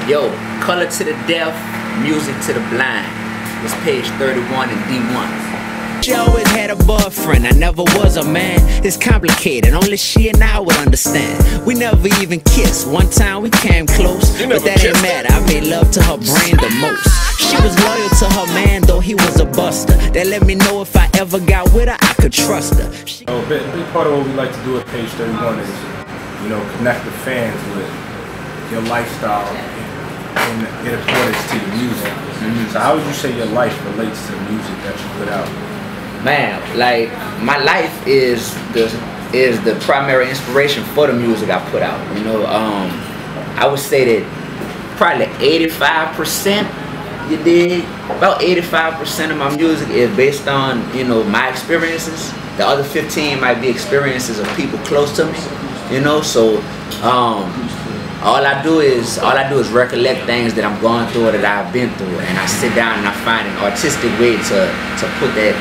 Yo, color to the deaf, music to the blind. It's page 31 in D1. She always had a boyfriend, I never was a man. It's complicated, only she and I would understand. We never even kissed, one time we came close, but that ain't matter, I made love to her brain the most. She was loyal to her man, though he was a buster. That let me know if I ever got with her, I could trust her. A big part of what we like to do at page 31 is, connect the fans with your lifestyle and in accordance to your music. So how would you say your life relates to the music that you put out? Man, like, my life is the primary inspiration for the music I put out. I would say that probably 85%, you dig? About 85% of my music is based on, my experiences. The other 15 might be experiences of people close to me, so all I do is recollect things that I'm going through or that I've been through, and I sit down and I find an artistic way to put that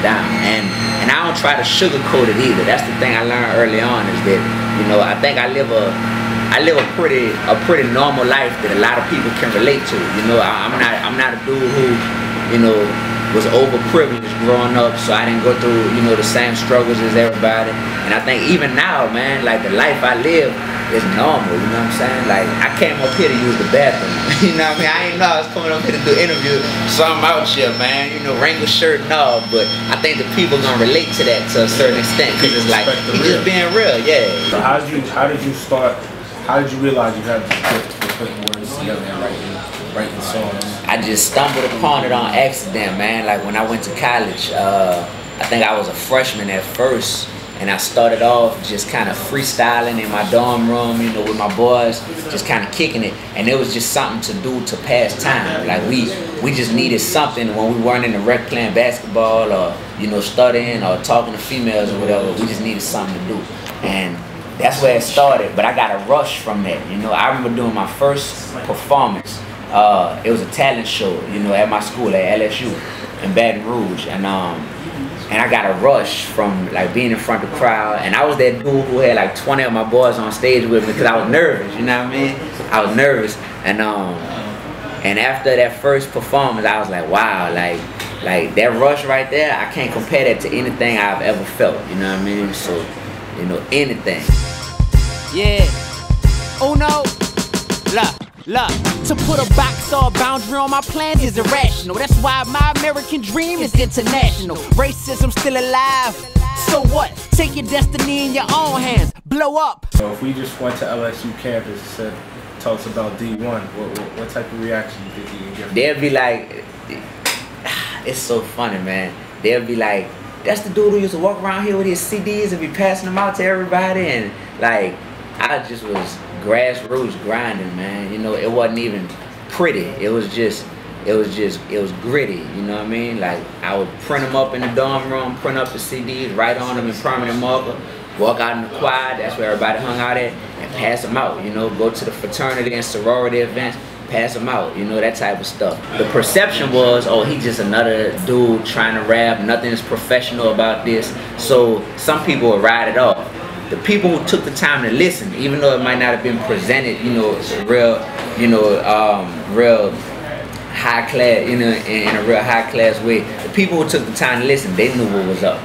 down. And I don't try to sugarcoat it either. That's the thing I learned early on, is that I think I live a pretty normal life that a lot of people can relate to. I'm not a dude who was overprivileged growing up, so I didn't go through the same struggles as everybody. And I think even now, man, like, the life I live is normal, you know what I'm saying? Like, I came up here to use the bathroom, you know what I mean? I ain't know I was coming up here to do an interview, so I'm out here, man, wrangle shirt and all, but I think the people gonna relate to that to a certain extent, because it's like, he just being real, yeah. So how did you realize you had the gift for putting words together and writing songs? I just stumbled upon it on accident, man. Like, when I went to college, I think I was a freshman at first, and I started off just kind of freestyling in my dorm room, with my boys, just kind of kicking it. And it was just something to do to pass time. Like, we just needed something when we weren't in the rec playing basketball or, studying or talking to females or whatever. We just needed something to do. And that's where it started. But I got a rush from that. I remember doing my first performance. It was a talent show, at my school at LSU in Baton Rouge. And I got a rush from, like, being in front of the crowd. And I was that dude who had like 20 of my boys on stage with me because I was nervous, you know what I mean? I was nervous. And after that first performance, I was like, wow, like that rush right there, I can't compare that to anything I've ever felt, you know what I mean? So, anything. Yeah. Oh no. Look, to put a box or a boundary on my plans is irrational. That's why my American dream is international. Racism still alive. So what? Take your destiny in your own hands. Blow up. So if we just went to LSU campus and said, tell us about D-1, what type of reaction do you think you can get? They'll be like, it's so funny, man. They'll be like, that's the dude who used to walk around here with his CDs and be passing them out to everybody. And like, I just was grassroots grinding, man. It wasn't even pretty. It was gritty, you know what I mean? Like, I would print them up in the dorm room, print up the CDs, write on them in permanent marker, walk out in the quad, that's where everybody hung out at, and pass them out, go to the fraternity and sorority events, pass them out, that type of stuff. The perception was, oh, he's just another dude trying to rap, nothing is professional about this, so some people would write it off. The people who took the time to listen, even though it might not have been presented, real high class, in a real high class way, the people who took the time to listen, they knew what was up,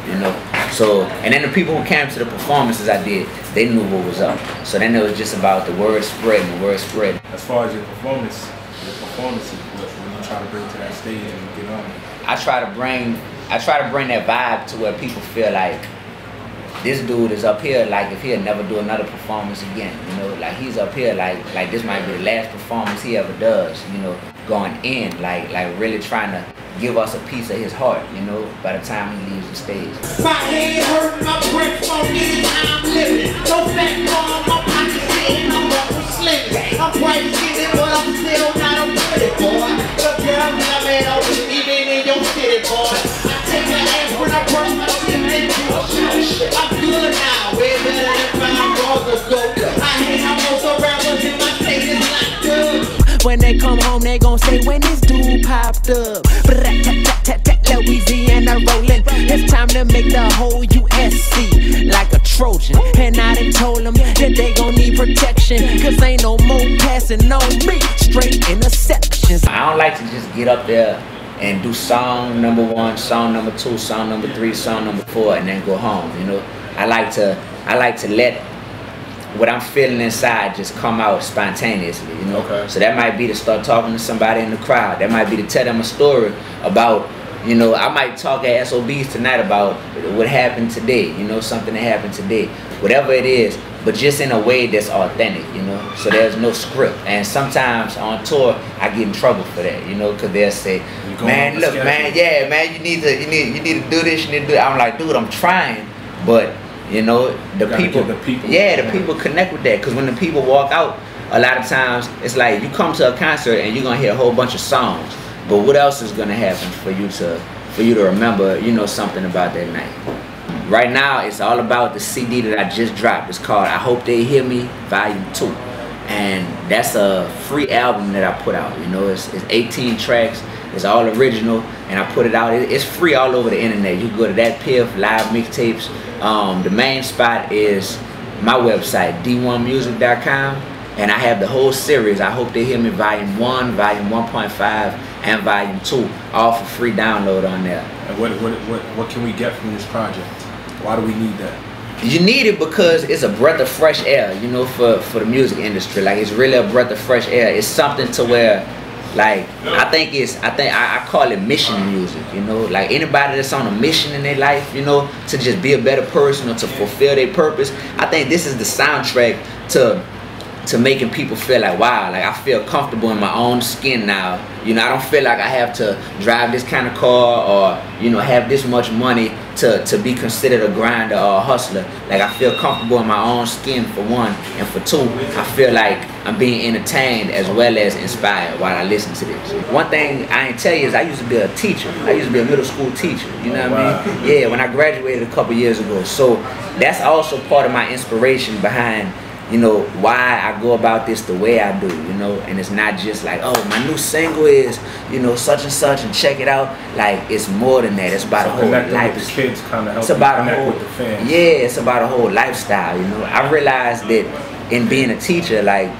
So, and then the people who came to the performances I did, they knew what was up. So then it was just about the word spreading, the word spreading. As far as your performances, what you try to bring to that stage and get on it? I try to bring that vibe to where people feel like, this dude is up here, like, if he'll never do another performance again, like, he's up here, like this might be the last performance he ever does, going in, like really trying to give us a piece of his heart, by the time he leaves the stage. My head hurt, my breath funky, I'm living. No fat on my pocket, sitting on the slimming. I'm quite skinny, but I'm still not a pretty boy. The girl that I met always even in your city, boy. I take my ass when I brush my skin into a shoe. I'm good now, way better than 5 years ago. I hate how most of rappers in my state is not good. When they come home, they gon' say, when this dude popped up. Louisiana rollin'. It's time to make the whole USC like a Trojan. And I done told them that they gon' need need protection, cause ain't no more passing on me. Straight interceptions. I don't like to just get up there and do song number 1, song number 2, song number 3, song number 4, and then go home. You know, I like to let what I'm feeling inside just come out spontaneously. You know, okay. So that might be to start talking to somebody in the crowd. That might be to tell them a story about. You know, I might talk at SOBs tonight about what happened today. You know, something that happened today, whatever it is, but just in a way that's authentic. You know, so there's no script. And sometimes on tour, I get in trouble for that. You know, because they'll say, "Man, look, man, yeah, man, you need to do this, you need to do that." I'm like, dude, I'm trying, but you know, the people connect with that. Because when the people walk out, a lot of times it's like you come to a concert and you're gonna hear a whole bunch of songs. But what else is gonna happen for you to remember, you know, something about that night? Right now, it's all about the CD that I just dropped. It's called I Hope They Hear Me, Volume 2. And that's a free album that I put out. You know, it's 18 tracks. It's all original, and I put it out. It's free all over the internet. You can go to that Piff, Live Mixtapes. The main spot is my website, Dee-1music.com. And I have the whole series, I Hope They Hear Me, Volume 1, Volume 1.5, and Volume 2, all for free download on there. And what can we get from this project? Why do we need that? You need it because it's a breath of fresh air, you know, for the music industry. Like, it's really a breath of fresh air. It's something to where, like, I call it mission music, you know. Like, anybody that's on a mission in their life, you know, to just be a better person or to fulfill their purpose, I think this is the soundtrack to making people feel like, wow, like I feel comfortable in my own skin now. You know, I don't feel like I have to drive this kind of car or, you know, have this much money to be considered a grinder or a hustler. Like, I feel comfortable in my own skin, for one, and for two, I feel like I'm being entertained as well as inspired while I listen to this. One thing I ain't tell you is I used to be a teacher. I used to be a middle school teacher, you know what I mean? Yeah, when I graduated a couple years ago. So that's also part of my inspiration behind, you know, why I go about this the way I do, you know. And it's not just like, oh, my new single is, you know, such and such, and check it out. Like, it's more than that. It's about a whole lifestyle. With the kids kind of help you connect with the fans. Yeah, it's about a whole lifestyle, you know. I realized that in being a teacher, like,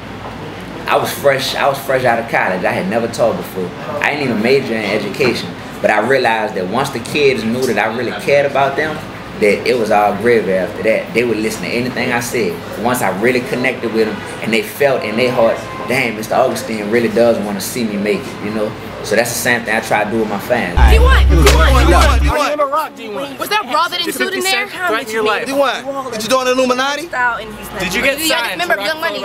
I was fresh out of college. I had never taught before. I didn't even major in education. But I realized that once the kids knew that I really cared about them, that it was all gravy after that. They would listen to anything I said. Once I really connected with them and they felt in their heart, damn, Mr. Augustine really does want to see me make it, you know? So that's the same thing I try to do with my fans. D-1! D-1! Was that raw that ensued in there? Right in your life. D-1, did you join the Illuminati? Did you get signed? Remember Young Money?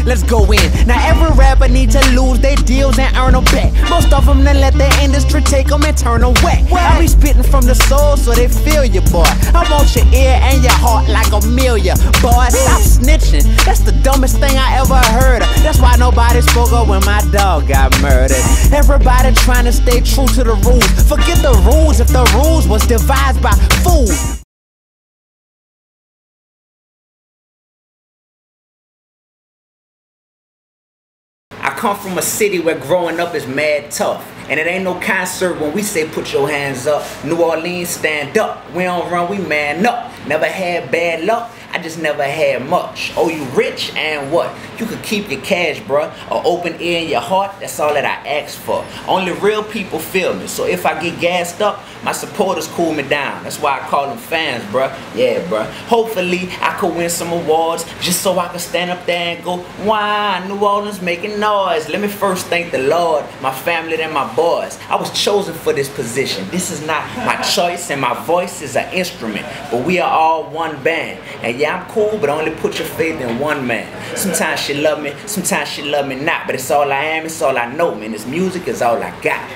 Let's go in. Now every rapper need to lose their deals and earn a bet. Most of them then let the industry take them and turn them wet. I be spitting from the soul so they feel you, boy. I want your ear and your heart like a million. Boy, stop snitching. That's the dumbest thing I ever heard of. That's why nobody spoke up when my dog got murdered. Everybody trying to stay true to the rules. Forget the rules if the rules was devised by fools. I come from a city where growing up is mad tough. And it ain't no concert when we say put your hands up. New Orleans, stand up. We don't run, we man up. Never had bad luck, I just never had much. Oh, you rich and what? You could keep your cash, bruh. An open ear in your heart, that's all that I ask for. Only real people feel me. So if I get gassed up, my supporters cool me down. That's why I call them fans, bruh. Yeah, bruh. Hopefully I could win some awards just so I could stand up there and go, why New Orleans making noise? Let me first thank the Lord, my family, and my boys. I was chosen for this position. This is not my choice, and my voice is an instrument. But we are all one band. And yeah, I'm cool, but only put your faith in one man. Sometimes she love me, sometimes she love me not. But it's all I am, it's all I know, man. This music is all I got.